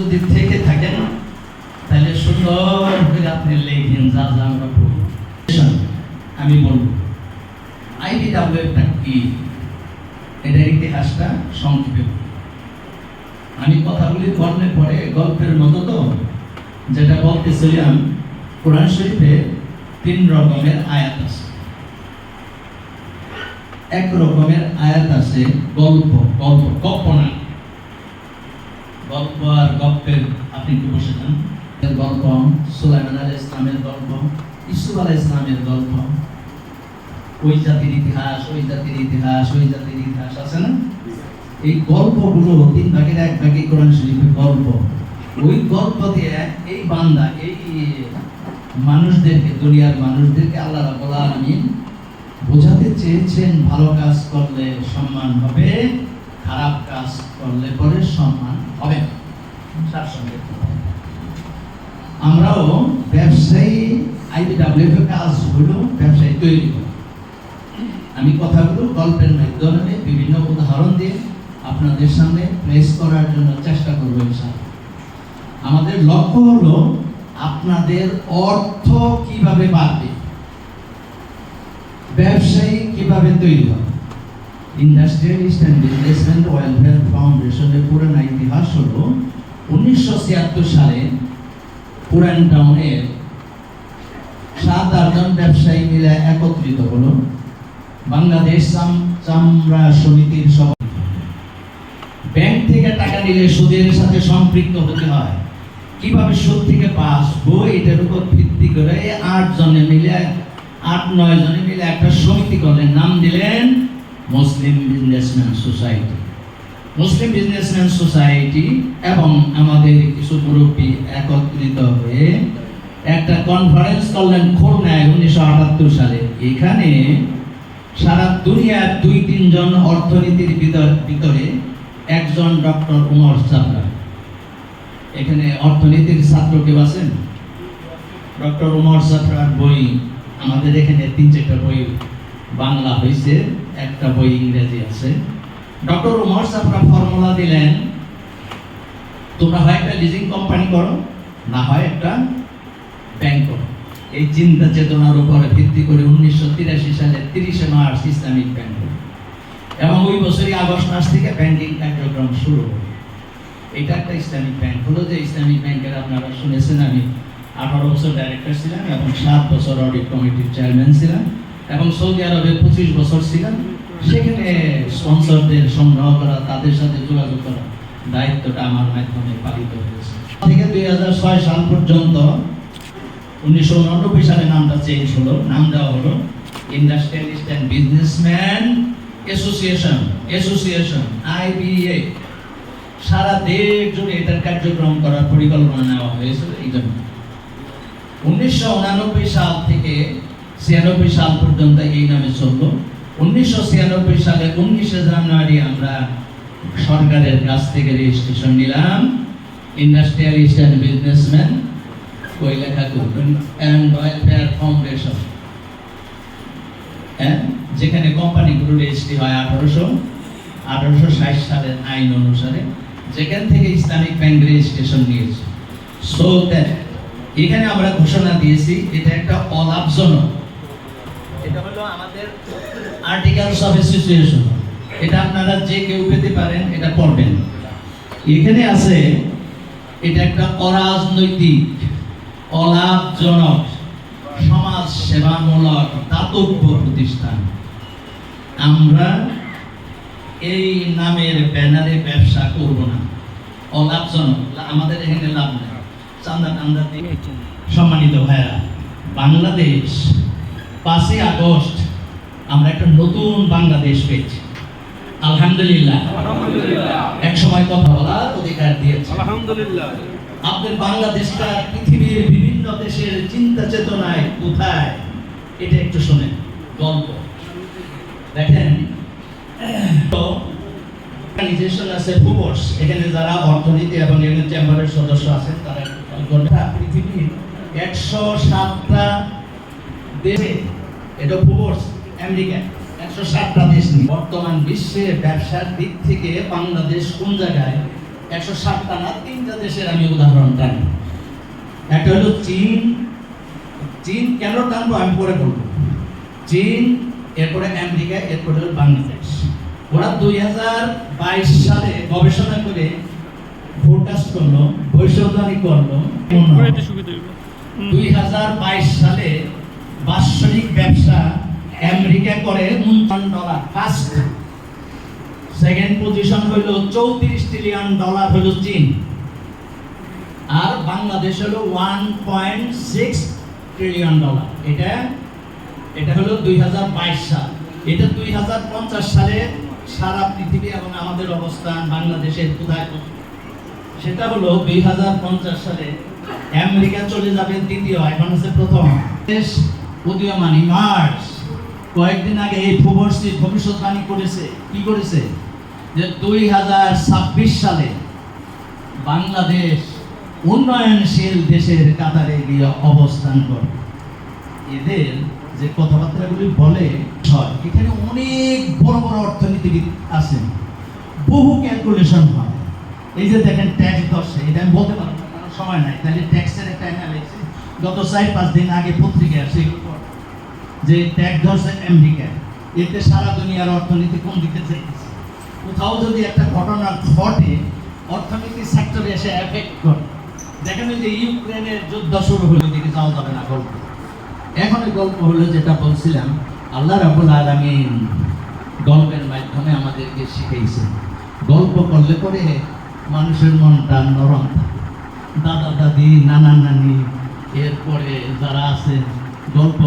যদি থেকে থাকেন তাহলে সুন্দর করে আপনি লেখেন যা যা আমরা বলব। আমি বলব আইবিডব্লিউটা কি, এটার ইতিহাসটা সংক্ষেপে। আমি কথাগুলি বললে পরে গল্পের মতো তো, যেটা বলতেছিলাম কোরআন শরীফে 3 রকমের আয়াত আছে। এক রকমের আয়াত আছে গল্প, কল্পনা, গল্প আর গল্পের আপনি কি বসে যান, গল্প সুলাইমান আলাইহিস সালামের গল্প, ইউসুফ আলাইহিস সালামের গল্প, ওই জাতির ইতিহাস, ওই জাতির ইতিহাস, ওই জাতির ইতিহাস আছে না? এই গল্পগুলো 3 ভাগের 1 ভাগে কোরআন শরীফের গল্প। ওই গল্প দিয়ে এই বান্দা, এই মানুষদেরকে, দুনিয়ার মানুষদেরকে আল্লাহ রাব্বুল আলামিন বোঝাতে চেয়েছেন ভালো কাজ করলে সম্মান হবে, খারাপ কাজ করলে পরে সম্মান হবে না। তার সঙ্গে আমরাও ব্যবসায়ী, আইবিডব্লিউএফ এর কাজ হলো ব্যবসায়ী তৈরি করা। আমি কথাগুলো গল্পের মাধ্যমে বিভিন্ন উদাহরণ দিয়ে আপনাদের সামনে প্লেস করার জন্য চেষ্টা করব ইনশাআল্লাহ। আমাদের লক্ষ্য হলো আপনাদের অর্থ কিভাবে বাড়বে, ব্যবসায়ী কিভাবে তৈরি হবে। ইন্ডাস্ট্রিয়ালিস্ট অ্যান্ড বিজনেসম্যান ওয়েলফেয়ার ফাউন্ডেশনের পুরান ইতিহাস হলো 1976 সালে পুরান টাউনের 7-8 জন ব্যবসায়ী মিলে একত্রিত হলো বাংলাদেশ চামড়া সমিতির সভাপতি। ব্যাংক থেকে টাকা নিলে সুদের সাথে সম্পৃক্ত হতে হয়, কিভাবে সুদ থেকে বাঁচবো এটার উপর ভিত্তি করে 8-9 জনে মিলে একটা সমিতি করলেন, নাম দিলেন মুসলিম বিজনেসম্যান সোসাইটি। মুসলিম বিজনেসম্যান সোসাইটি এবং আমাদের কিছু মুরব্বী একত্রিত হয়ে একটা কনফারেন্স করলেন খুলনায় 1978 সালে। এখানে সারা দুনিয়ার 2-3 জন অর্থনীতির ভিতরে একজন ডক্টর উমর চাপড়া। এখানে অর্থনীতির ছাত্র কেউ আছেন? ডক্টর উমর চাপড়ার বই আমাদের এখানে 3-4টা বই বাংলা হয়েছে, একটা বই ইংরেজি আছে। ডক্টর উমর চাপড়া ফর্মুলা দিলেন, তোমরা হয় একটা লিজিং কোম্পানি করো, না হয় একটা ব্যাংক করো। এই চিন্তা চেতনার উপরে ভিত্তি করে 1983 সালের 30 মার্চ ইসলামিক ব্যাংক, এবং ওই বছরই আগস্ট মাস থেকে ব্যাংকিং কার্যক্রম শুরু হলো। এটা একটা ইসলামিক ব্যাংক হলো। যে ইসলামিক ব্যাংকের আপনারা শুনেছেন, আমি 18 বছর ডাইরেক্টর ছিলাম এবং 7 বছর অডিট কমিটির চেয়ারম্যান ছিলাম, এবং সৌদি আরবে 25 বছর ছিলাম। সেখানে স্পন্সরদের সংগ্রহ করা, তাদের সাথে যোগাযোগ করা দায়িত্বটা আমার মাধ্যমে পালিত হয়েছে। থেকে 2006 সাল পর্যন্ত 1989 সালে নামটা চেঞ্জ হলো, নাম দেওয়া হলো industrialist and businessman association IBA। সারা দেশ জুড়ে এটার কার্যক্রম করার পরিকল্পনা নেওয়া হয়েছিল। এই জন্য 1989 সাল থেকে 96 সাল পর্যন্ত এই নামে চললো। 1996 সালে 19 জানুয়ারি আমরা সরকারের কাছ থেকে রেজিস্ট্রেশন নিলাম industrialist and businessman welfare foundation, যেখানে কোম্পানিগুলো রেজিস্ট্রি হয় 1860 সালের আইন অনুসারে, যেখান থেকে ইসলামিক ব্যাংক রেজিস্ট্রেশন নিয়েছে। সো দ্যাট এখানে আমরা ঘোষণা দিয়েছি এটা একটা অলাভজনক, এটা হলো আমাদের আর্টিকেলস অফ অ্যাসোসিয়েশন। এটা আপনারা যে কেউ পেতে পারেন, এটা পড়বেন। এখানে আছে এটা একটা অরাজনৈতিক, অলাভজনক, সমাজ সেবামূলক দাতব্য প্রতিষ্ঠান। আমরা এই নামের ব্যানারে ব্যবসা করব না, অলাভজনক, আমাদের এখানে লাভ নেই। চান্দা টান্দা দিয়ে। সম্মানিত ভাইরা, বাংলাদেশ 5 আগস্ট আমরা একটা নতুন বাংলাদেশ পেয়েছি, আলহামদুলিল্লাহ। এক সময় কথা বলার অধিকার দিয়েছে, আলহামদুলিল্লাহ। আপনাদের বাংলাদেশটা পৃথিবীর বিভিন্ন দেশের চিন্তা চেতনায় কোথায়, এটা একটু শোনেন গল্প। দেখেন অর্গানাইজেশন আছে ফুবর্স, এখানে যারা অর্থনীতি এবং ইউনিয়ন চেম্বারের সদস্য আছেন তারা পৃথিবীর 107টা দেশে, এটা ফুবর্স আমেরিকা 107টা দেশ নিয়ে বর্তমান বিশ্বে ব্যবসার দিক থেকে বাংলাদেশ কোন জায়গায় 160টা না, 3টা দেশের আমি উদাহরণ টানি। একটা হলো চীন। চীন কেন টানবো আমি পরে বলবো। চীন, এরপরে আমেরিকা, এরপরে হলো বাংলাদেশ। ওরা 2022 সালে গবেষণা করে ফোরকাস্ট করলো, ভবিষ্যৎবাণী করলো 2022 সালে বাৎসরিক ব্যবসা আমেরিকা করে $49, ফার্স্ট। সেকেন্ড পজিশন হলো $34 ট্রিলিয়ন হলো চীন। আর বাংলাদেশ হলো $1.6 ট্রিলিয়ন। এটা হলো 2022 সাল। এটা 2050 সালে সারা পৃথিবী এবং আমাদের অবস্থান বাংলাদেশের কোথায়, সেটা হলো 2050 সালে আমেরিকা চলে যাবে দ্বিতীয়, এখন হচ্ছে প্রথম দেশ উদীয়মান। মার্চ কয়েকদিন আগে এই ভবিষ্যৎবাণী করেছে, কি করেছে, যে 2026 সালে বাংলাদেশ উন্নয়নশীল দেশের কাতারে গিয়ে অবস্থান করবে। এদের যে কথাবার্তাগুলি বলে, এখানে অনেক বড় বড় অর্থনীতিবিদ আছেন, বহু ক্যালকুলেশন হয়। এই যে দেখেন ট্যাক্স ধরছে, এটা আমি বলতে পারবো না, কারণ সময় নাই। তাহলে ট্যাক্সের একটা অ্যানালাইসিস গত 4-5 দিন আগে পত্রিকায় আসে যে ট্যাক্স ধরছে আমেরিকা, এতে সারা দুনিয়ার অর্থনীতি কোন দিকে যাইতেছে। কোথাও যদি একটা ঘটনা ঘটে অর্থনীতি সেক্টরে এসে এফেক্ট করে। দেখেন যে ইউক্রেনের যুদ্ধ শুরু হলো, দিকে যাওয়া যাবে না গল্প। এখন এই গল্প হলো যেটা বলছিলাম, আল্লাহ রাব্বুল আলামিন গল্পের মাধ্যমে আমাদেরকে শিখাইছে। গল্প করলে পরে মানুষের মনটা নরম থাকে। দাদা দাদি, নানা নানি, এরপরে যারা আছে গল্প